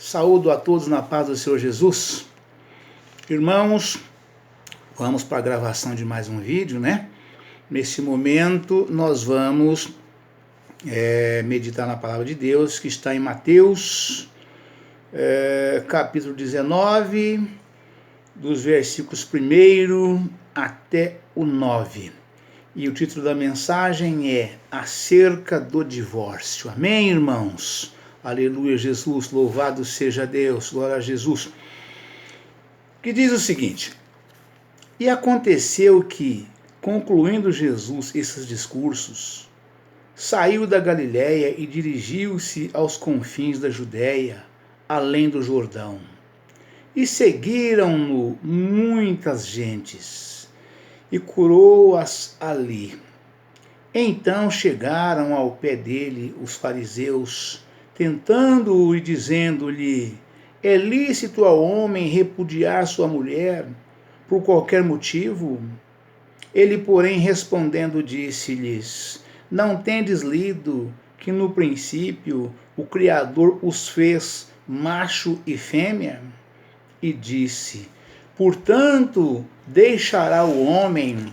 Saúdo a todos na paz do Senhor Jesus. Irmãos, vamos para a gravação de mais um vídeo, né? Nesse momento nós vamos meditar na palavra de Deus, que está em Mateus, capítulo 19, dos versículos 1 até o 9. E o título da mensagem é Acerca do Divórcio. Amém, irmãos? Aleluia, Jesus, louvado seja Deus, glória a Jesus. Que diz o seguinte: E aconteceu que, concluindo Jesus esses discursos, saiu da Galiléia e dirigiu-se aos confins da Judéia, além do Jordão. E seguiram-no muitas gentes, e curou-as ali. Então chegaram ao pé dele os fariseus, tentando-o e dizendo-lhe: É lícito ao homem repudiar sua mulher por qualquer motivo? Ele, porém, respondendo, disse-lhes: Não tendes lido que no princípio o Criador os fez macho e fêmea? E disse: Portanto, deixará o homem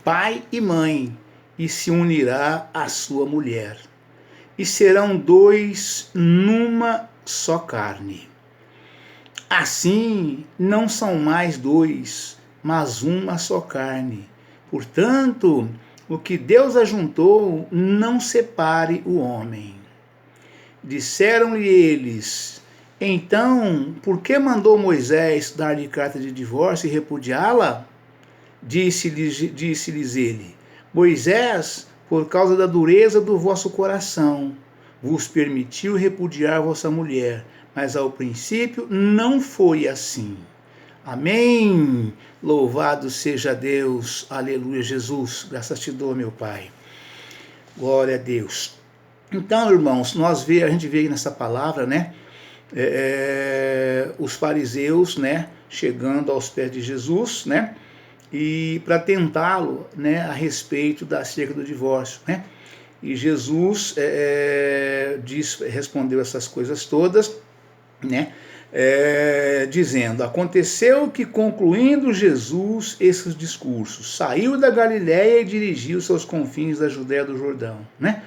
pai e mãe, e se unirá à sua mulher, e serão dois numa só carne. Assim, não são mais dois, mas uma só carne. Portanto, o que Deus ajuntou, não separe o homem. Disseram-lhe eles: Então, por que mandou Moisés dar-lhe carta de divórcio e repudiá-la? Disse-lhes ele: Moisés, por causa da dureza do vosso coração, vos permitiu repudiar vossa mulher, mas ao princípio não foi assim. Amém. Louvado seja Deus. Aleluia, Jesus. Graças te dou, meu Pai. Glória a Deus. Então, irmãos, a gente vê nessa palavra, né? Os fariseus, né? Chegando aos pés de Jesus, né? E para tentá-lo, né, a respeito acerca do divórcio, né? E Jesus respondeu essas coisas todas, né? Dizendo: Aconteceu que, concluindo Jesus esses discursos, saiu da Galiléia e dirigiu-se aos confins da Judéia do Jordão, né?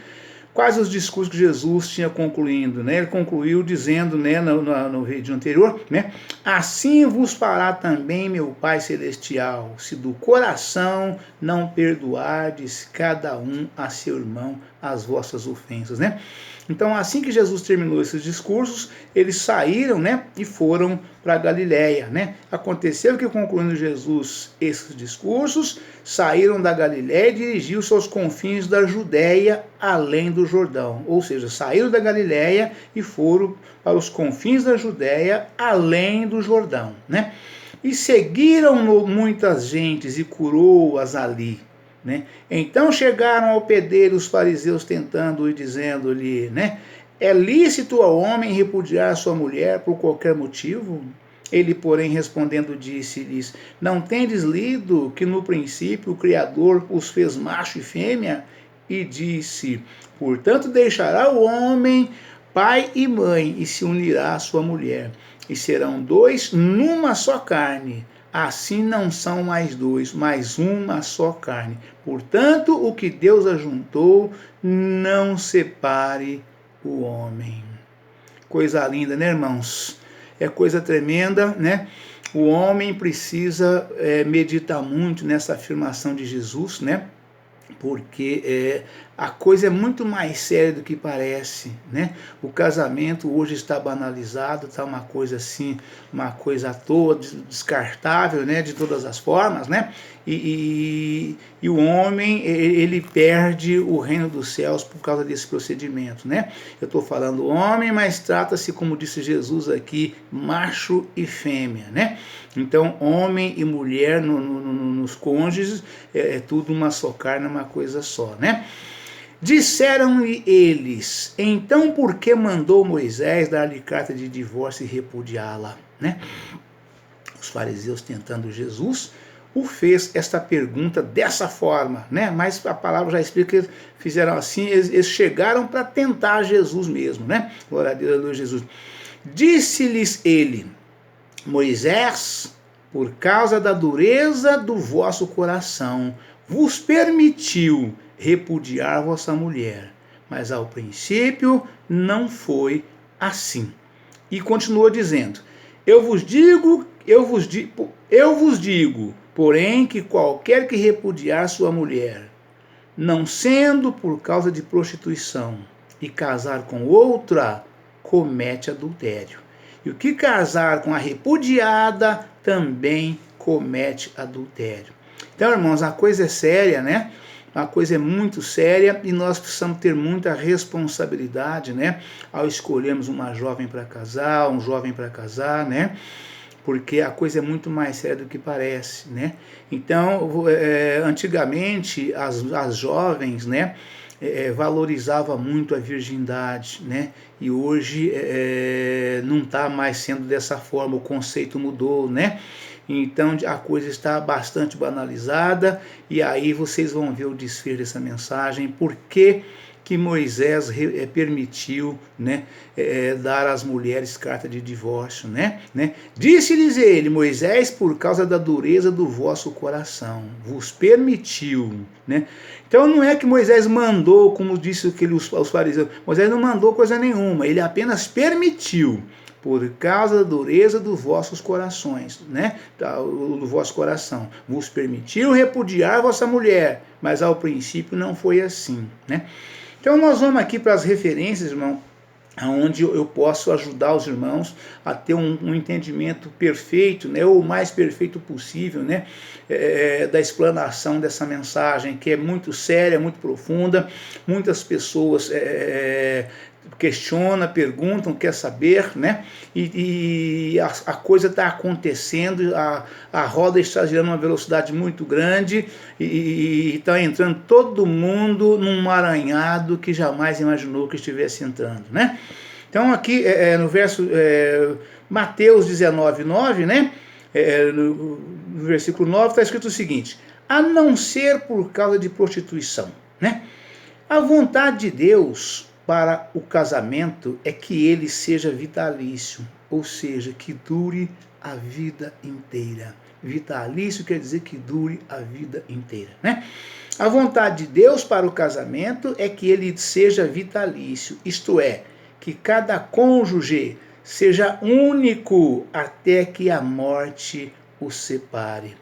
Quais os discursos que Jesus tinha concluindo, né? Ele concluiu dizendo, né, no vídeo anterior, né? Assim vos fará também meu Pai Celestial, se do coração não perdoardes cada um a seu irmão as vossas ofensas, né? Então, assim que Jesus terminou esses discursos, eles saíram, né, e foram para a Galiléia, né? Aconteceu que, concluindo Jesus esses discursos, saíram da Galiléia e dirigiu-se aos confins da Judéia, além do Jordão. Ou seja, saíram da Galiléia e foram para os confins da Judéia, além do Jordão, né? E seguiram-no muitas gentes e curou-as ali. Né? Então chegaram ao pé dele os fariseus, tentando e dizendo-lhe, né? É lícito ao homem repudiar sua mulher por qualquer motivo? Ele, porém, respondendo, disse-lhes: Não tendes lido que no princípio o Criador os fez macho e fêmea? E disse: Portanto, deixará o homem pai e mãe e se unirá à sua mulher, e serão dois numa só carne. Assim não são mais dois, mas uma só carne. Portanto, o que Deus ajuntou, não separe o homem. Coisa linda, né, irmãos? É coisa tremenda, né? O homem precisa meditar muito nessa afirmação de Jesus, né? Porque a coisa é muito mais séria do que parece, né? O casamento hoje está banalizado, está uma coisa assim, uma coisa à toa, descartável, né? De todas as formas, né? E o homem, ele perde o reino dos céus por causa desse procedimento, né? Eu estou falando homem, mas trata-se, como disse Jesus aqui, macho e fêmea, né? Então, homem e mulher nos cônjuges é tudo uma só carne, uma coisa só, né? Disseram-lhe eles: Então por que mandou Moisés dar-lhe carta de divórcio e repudiá-la, né? Os fariseus tentando Jesus, o fez esta pergunta dessa forma, né? Mas a palavra já explica que eles fizeram assim, eles chegaram para tentar Jesus mesmo, né? Glória a Deus, aleluia, Jesus. Disse-lhes ele: Moisés, por causa da dureza do vosso coração, vos permitiu repudiar vossa mulher, mas ao princípio não foi assim. E continua dizendo: eu vos digo, porém, que qualquer que repudiar sua mulher, não sendo por causa de prostituição, e casar com outra, comete adultério. E o que casar com a repudiada também comete adultério. Então, irmãos, a coisa é séria, né? A coisa é muito séria e nós precisamos ter muita responsabilidade, né? Ao escolhermos uma jovem para casar, um jovem para casar, né? Porque a coisa é muito mais séria do que parece, né? Então, antigamente, as jovens, né? Valorizava muito a virgindade, né? E hoje não está mais sendo dessa forma, o conceito mudou, né? Então a coisa está bastante banalizada e aí vocês vão ver o desfecho dessa mensagem, por que Moisés permitiu, né, dar às mulheres carta de divórcio, né? Disse-lhes ele, Moisés, por causa da dureza do vosso coração, vos permitiu, né? Então não é que Moisés mandou, como disse os fariseus, Moisés não mandou coisa nenhuma, ele apenas permitiu, por causa da dureza dos vossos corações, né? Do vosso coração. Vos permitiu repudiar vossa mulher, mas ao princípio não foi assim, né? Então nós vamos aqui para as referências, irmão, onde eu posso ajudar os irmãos a ter um entendimento perfeito, né, ou o mais perfeito possível, né, da explanação dessa mensagem, que é muito séria, muito profunda. Muitas pessoas questionam, perguntam, quer saber, né? E a coisa está acontecendo, a roda está girando uma velocidade muito grande e está entrando todo mundo num emaranhado que jamais imaginou que estivesse entrando, né? Então aqui no verso Mateus 19:9, né? No versículo 9 está escrito o seguinte: a não ser por causa de prostituição, né? A vontade de Deus para o casamento é que ele seja vitalício, ou seja, que dure a vida inteira. Vitalício quer dizer que dure a vida inteira, né? A vontade de Deus para o casamento é que ele seja vitalício, isto é, que cada cônjuge seja único até que a morte o separe.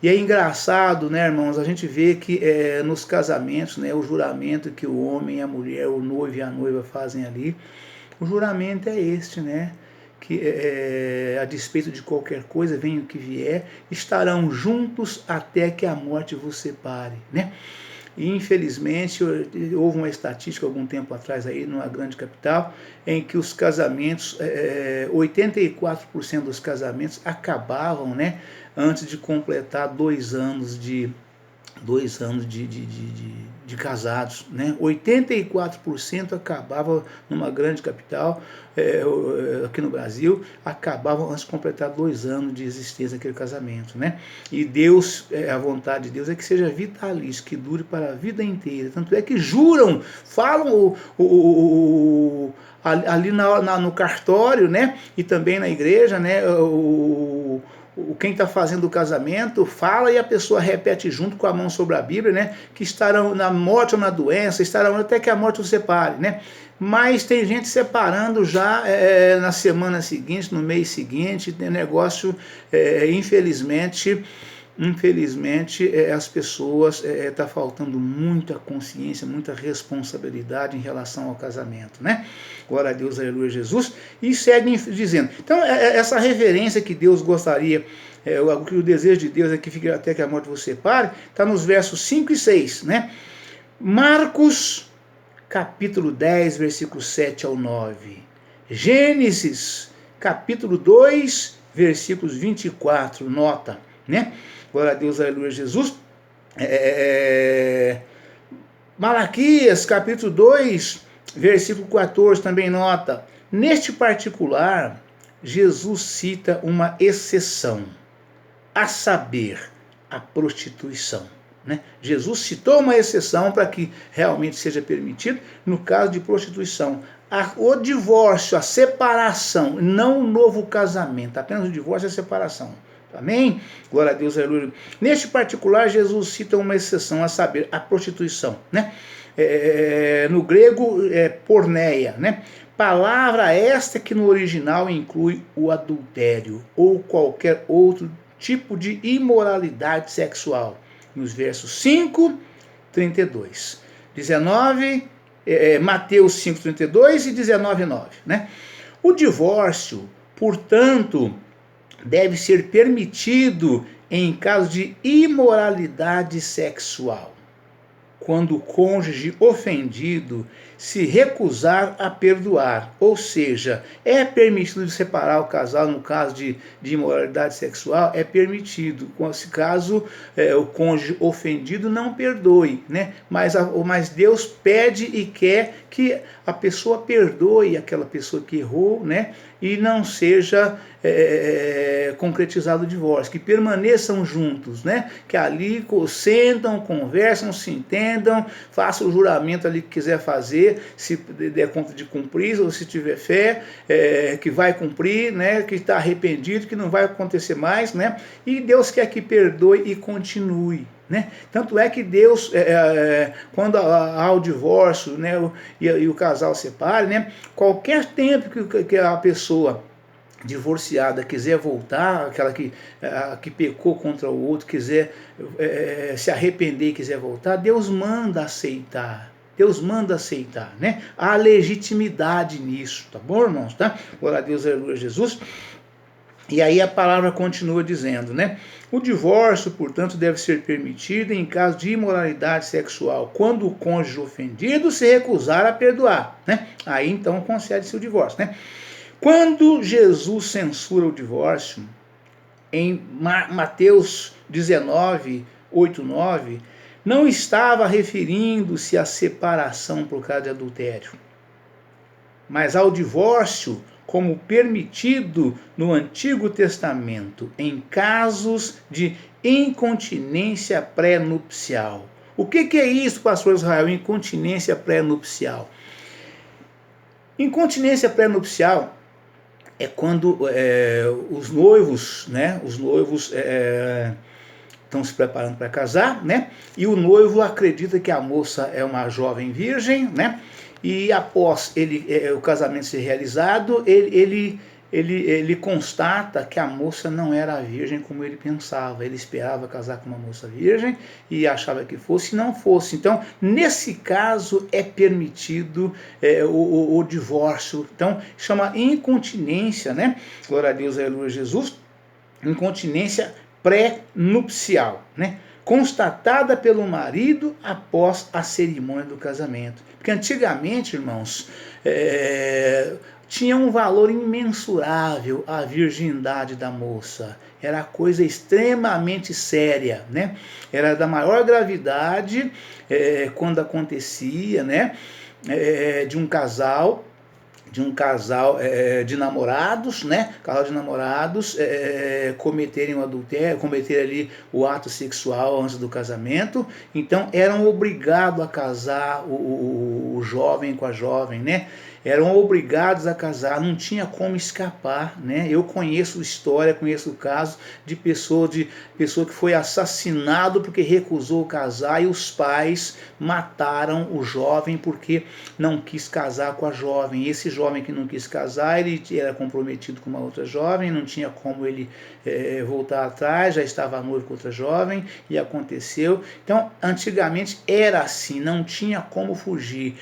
E é engraçado, né, irmãos, a gente vê que nos casamentos, né, o juramento que o homem e a mulher, o noivo e a noiva fazem ali, o juramento é este, né, que a despeito de qualquer coisa, venha o que vier, estarão juntos até que a morte vos separe, né? E infelizmente houve uma estatística algum tempo atrás aí numa grande capital em que os casamentos, 84% dos casamentos acabavam, né, antes de completar 2 anos de casados, né? 84% acabava numa grande capital, aqui no Brasil, acabavam antes de completar 2 anos de existência daquele casamento, né? E Deus, a vontade de Deus é que seja vitalício, que dure para a vida inteira. Tanto é que juram, falam ali no cartório, né? E também na igreja, né? Quem está fazendo o casamento fala e a pessoa repete junto com a mão sobre a Bíblia, né? Que estarão na morte ou na doença, estarão até que a morte os separe, né? Mas tem gente separando já na semana seguinte, no mês seguinte, tem negócio, infelizmente as pessoas está faltando muita consciência, muita responsabilidade em relação ao casamento, né? Glória a Deus, aleluia, Jesus. E segue dizendo, então essa reverência que Deus gostaria, o desejo de Deus é que fique até que a morte vos separe, está nos versos 5 e 6, né? Marcos capítulo 10, versículos 7 ao 9. Gênesis capítulo 2, versículos 24, nota, né? Glória a Deus, aleluia, Jesus. Malaquias, capítulo 2, versículo 14, também nota. Neste particular, Jesus cita uma exceção, a saber, a prostituição. Né? Jesus citou uma exceção para que realmente seja permitido no caso de prostituição. O divórcio, a separação, não o novo casamento, apenas o divórcio e a separação. Amém? Glória a Deus, aleluia. Neste particular, Jesus cita uma exceção, a saber, a prostituição. Né? No grego, porneia. Né? Palavra esta que no original inclui o adultério ou qualquer outro tipo de imoralidade sexual. Nos versos 5, 32. 19, Mateus 5, 32 e 19, 9. Né? O divórcio, portanto, deve ser permitido em caso de imoralidade sexual, quando o cônjuge ofendido se recusar a perdoar. Ou seja, é permitido separar o casal no caso de imoralidade sexual, é permitido, se caso o cônjuge ofendido não perdoe, né? Mas Deus pede e quer que a pessoa perdoe aquela pessoa que errou, né? E não seja concretizado o divórcio, que permaneçam juntos, né? Que ali sentam, conversam, se entendam, façam o juramento ali que quiser fazer, se der conta de cumprir, ou se tiver fé, que vai cumprir, né? Que está arrependido, que não vai acontecer mais, né? E Deus quer que perdoe e continue. Né? Tanto é que Deus, quando há o divórcio, né, e o casal separa, né, qualquer tempo que a pessoa divorciada quiser voltar, aquela que pecou contra o outro, quiser se arrepender e quiser voltar, Deus manda aceitar. Deus manda aceitar, né? Há legitimidade nisso, tá bom, irmãos? Tá? Glória a Deus, aleluia, Jesus. E aí a palavra continua dizendo, né? O divórcio, portanto, deve ser permitido em caso de imoralidade sexual, quando o cônjuge ofendido se recusar a perdoar, né? Aí então concede-se o divórcio, né? Quando Jesus censura o divórcio, em Mateus 19, 8, 9, não estava referindo-se à separação por causa de adultério, mas ao divórcio como permitido no Antigo Testamento, em casos de incontinência pré-nupcial. O que é isso, pastor Israel? Incontinência pré-nupcial. Incontinência pré-nupcial é quando os noivos, né, estão se preparando para casar, né, e o noivo acredita que a moça é uma jovem virgem, né, e após o casamento ser realizado, ele constata que a moça não era virgem como ele pensava. Ele esperava casar com uma moça virgem e achava que fosse, e não fosse. Então, nesse caso, é permitido o divórcio. Então, chama incontinência, né? Glória a Deus, aleluia, Jesus. Incontinência pré-nupcial, né? Constatada pelo marido após a cerimônia do casamento. Porque antigamente, irmãos, tinha um valor imensurável a virgindade da moça. Era coisa extremamente séria, né? Era da maior gravidade quando acontecia, né? De um casal de namorados, né? Casal de namorados cometerem o adultério, cometer ali o ato sexual antes do casamento. Então eram obrigados a casar o jovem com a jovem, né? Eram obrigados a casar, não tinha como escapar, né? Eu conheço história, conheço o caso de pessoa que foi assassinado porque recusou casar e os pais mataram o jovem porque não quis casar com a jovem. Esse jovem que não quis casar, ele era comprometido com uma outra jovem, não tinha como ele voltar atrás, já estava noivo com outra jovem e aconteceu. Então, antigamente era assim, não tinha como fugir.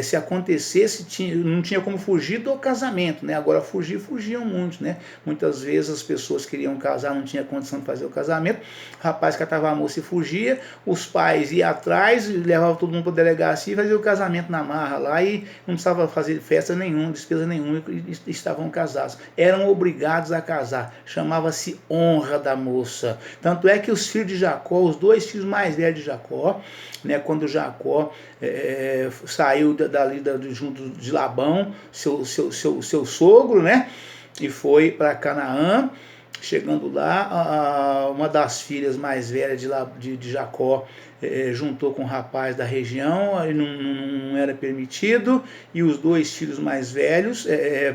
Se acontecesse, não tinha como fugir do casamento, né? Agora fugiam muitos, né? Muitas vezes as pessoas queriam casar, não tinha condição de fazer o casamento, o rapaz catava a moça e fugia, os pais iam atrás, levavam todo mundo para a delegacia e faziam o casamento na marra lá e não precisava fazer festa nenhuma, despesa nenhuma, e estavam casados. Eram obrigados a casar, chamava-se honra da moça. Tanto é que os filhos de Jacó, os dois filhos mais velhos de Jacó, né, quando Jacó saiu dali junto de Labão, seu sogro, né, e foi para Canaã, Chegando lá, uma das filhas mais velhas de Jacó juntou com um rapaz da região, aí não era permitido, e os dois filhos mais velhos,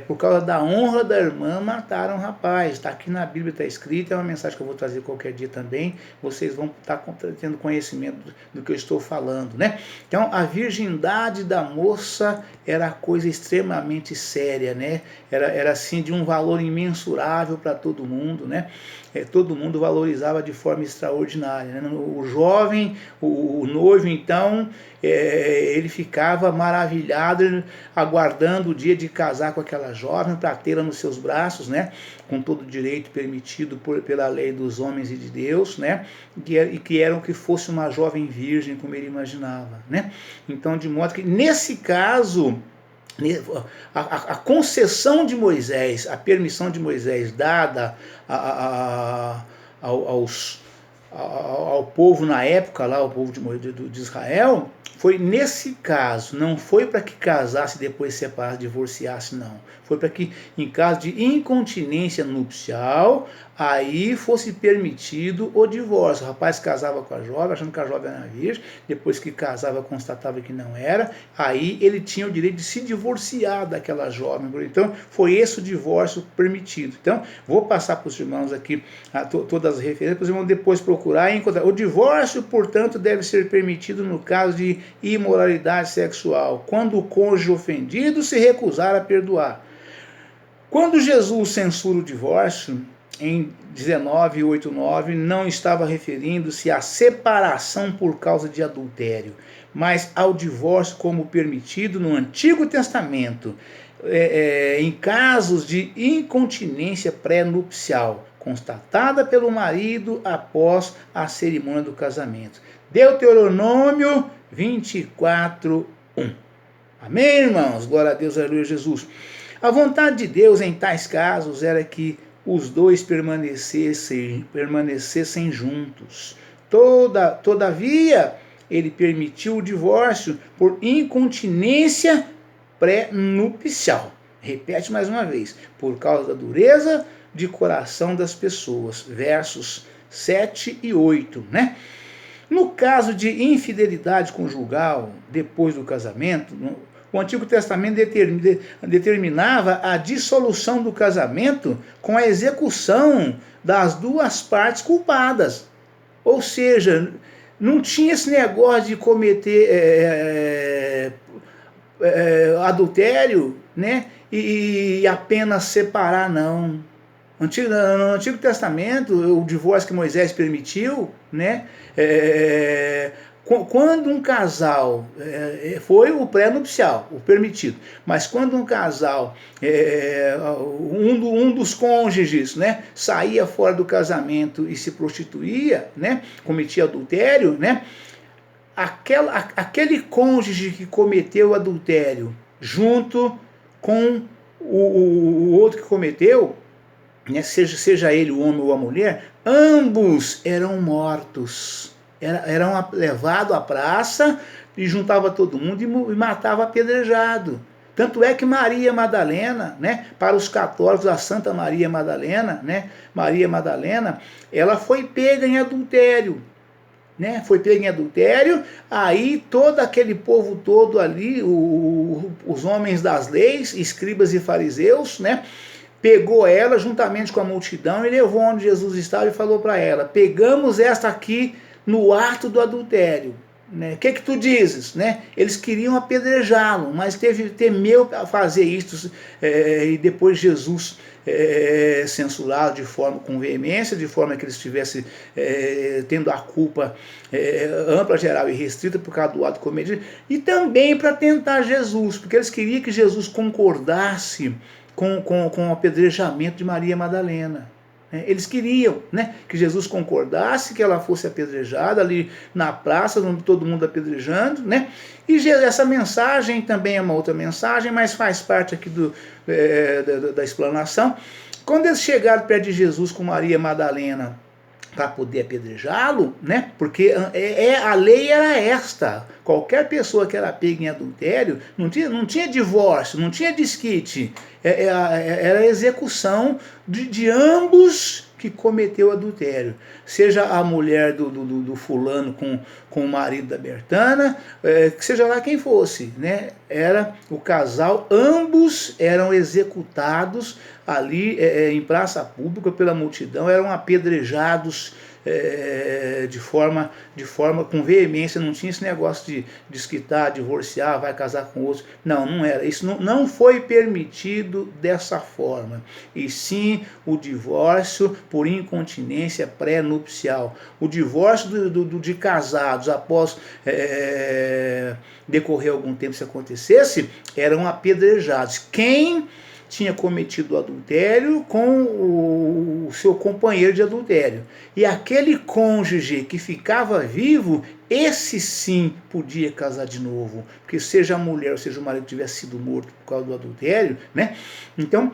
por causa da honra da irmã, mataram o rapaz. Está aqui na Bíblia, está escrito, é uma mensagem que eu vou trazer qualquer dia também, vocês vão estar tendo conhecimento do que eu estou falando, né? Então, a virgindade da moça era coisa extremamente séria, né? Era assim, de um valor imensurável para todo mundo, né? Todo mundo valorizava de forma extraordinária, né? O jovem, o noivo, então, ele ficava maravilhado, aguardando o dia de casar com aquela jovem, para tê-la nos seus braços, né? Com todo o direito permitido pela lei dos homens e de Deus, né? E que era que fosse uma jovem virgem, como ele imaginava, né? Então, de modo que, nesse caso, a concessão de Moisés, a permissão de Moisés dada ao povo na época, lá, o povo de Israel, foi nesse caso, não foi para que casasse e depois separasse, divorciasse, não. Foi para que, em caso de incontinência nupcial, aí fosse permitido o divórcio. O rapaz casava com a jovem, achando que a jovem era virgem, depois que casava, constatava que não era, aí ele tinha o direito de se divorciar daquela jovem. Então, foi esse o divórcio permitido. Então, vou passar para os irmãos aqui todas as referências, para os irmãos depois procurar e encontrar. O divórcio, portanto, deve ser permitido no caso de imoralidade sexual, quando o cônjuge ofendido se recusar a perdoar. Quando Jesus censura o divórcio, em 19:8-9, não estava referindo-se à separação por causa de adultério, mas ao divórcio como permitido no Antigo Testamento, em casos de incontinência pré-nupcial, constatada pelo marido após a cerimônia do casamento. Deuteronômio 24:1. Amém, irmãos? Glória a Deus, aleluia, Jesus. A vontade de Deus em tais casos era que os dois permanecessem juntos. Todavia, ele permitiu o divórcio por incontinência pré-nupcial. Repete mais uma vez, por causa da dureza de coração das pessoas. Versos 7 e 8, né? No caso de infidelidade conjugal, depois do casamento, o Antigo Testamento determinava a dissolução do casamento com a execução das duas partes culpadas. Ou seja, não tinha esse negócio de cometer adultério, né, e apenas separar, não. No Antigo Testamento, o divórcio que Moisés permitiu, né, quando um casal, foi o pré-nupcial, o permitido, mas quando um casal, um dos cônjuges, né, saía fora do casamento e se prostituía, né, cometia adultério, né, aquele cônjuge que cometeu adultério junto com o outro que cometeu, né, seja ele o homem ou a mulher, ambos eram mortos. Eram levados à praça e juntava todo mundo e matava apedrejado. Tanto é que Maria Madalena, né, para os católicos, a Santa Maria Madalena, né, Maria Madalena, ela foi pega em adultério. Né, foi pega em adultério, aí todo aquele povo todo ali, os homens das leis, escribas e fariseus, né, pegou ela juntamente com a multidão e levou onde Jesus estava e falou para ela: pegamos esta aqui no ato do adultério. Né? Que tu dizes? Né? Eles queriam apedrejá-lo, mas temeu fazer isso, e depois Jesus censurado de forma com veemência, de forma que ele estivesse tendo a culpa ampla, geral e restrita por causa do ato cometido, e também para tentar Jesus, porque eles queriam que Jesus concordasse com o apedrejamento de Maria Madalena. Eles queriam, né, que Jesus concordasse que ela fosse apedrejada ali na praça, todo mundo apedrejando, né? E essa mensagem também é uma outra mensagem, mas faz parte aqui da explanação. Quando eles chegaram perto de Jesus com Maria Madalena para poder apedrejá-lo, né? Porque a lei era esta: qualquer pessoa que era pega em adultério, não tinha divórcio, não tinha desquite, era execução de ambos que cometeu adultério, seja a mulher do fulano com o marido da Bertana, que seja lá quem fosse, né? Era o casal, ambos eram executados ali em praça pública pela multidão, eram apedrejados de forma com veemência. Não tinha esse negócio de desquitar, divorciar, vai casar com outro. Não era. Isso não foi permitido dessa forma. E sim o divórcio por incontinência pré-nupcial. O divórcio de casados após decorrer algum tempo, se acontecesse, eram apedrejados. Quem tinha cometido adultério com o seu companheiro de adultério. E aquele cônjuge que ficava vivo, esse sim podia casar de novo. Porque seja a mulher ou seja o marido tivesse sido morto por causa do adultério, né? Então,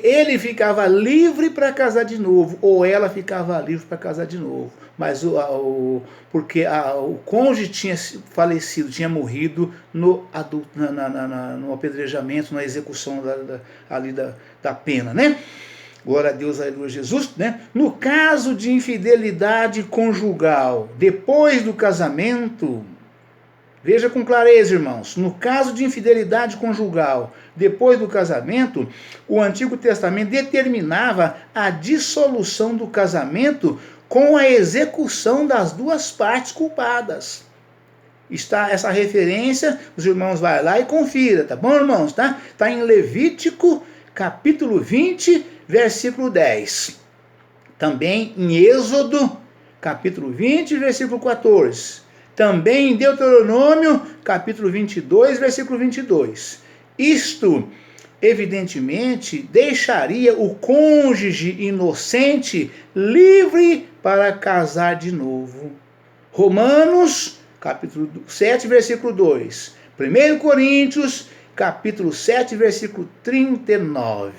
ele ficava livre para casar de novo, ou ela ficava livre para casar de novo. Mas porque o cônjuge tinha falecido, tinha morrido no apedrejamento, na execução da pena, né? Glória a Deus, aleluia, Jesus, né? No caso de infidelidade conjugal, depois do casamento, veja com clareza, irmãos, no caso de infidelidade conjugal, depois do casamento, o Antigo Testamento determinava a dissolução do casamento com a execução das duas partes culpadas. Está essa referência, os irmãos vai lá e confira, tá bom, irmãos? Tá? Está em Levítico, capítulo 20, versículo 10. Também em Êxodo, capítulo 20, versículo 14. Também em Deuteronômio, capítulo 22, versículo 22. Isto, evidentemente, deixaria o cônjuge inocente livre para casar de novo. Romanos, capítulo 7, versículo 2. 1 Coríntios, capítulo 7, versículo 39.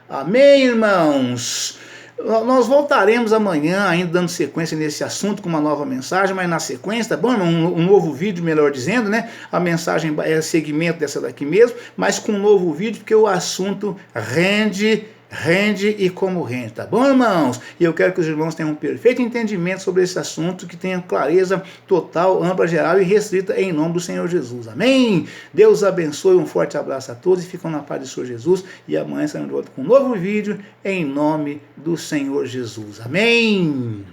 Amém, irmãos? Nós voltaremos amanhã, ainda dando sequência nesse assunto, com uma nova mensagem, mas na sequência, tá bom, irmão? Um novo vídeo, melhor dizendo, né? A mensagem é segmento dessa daqui mesmo, mas com um novo vídeo, porque o assunto rende e como rende, tá bom, irmãos? E eu quero que os irmãos tenham um perfeito entendimento sobre esse assunto, que tenham clareza total, ampla, geral e restrita em nome do Senhor Jesus. Amém? Deus abençoe, um forte abraço a todos e ficam na paz do Senhor Jesus. E amanhã estaremos de volta com um novo vídeo em nome do Senhor Jesus. Amém?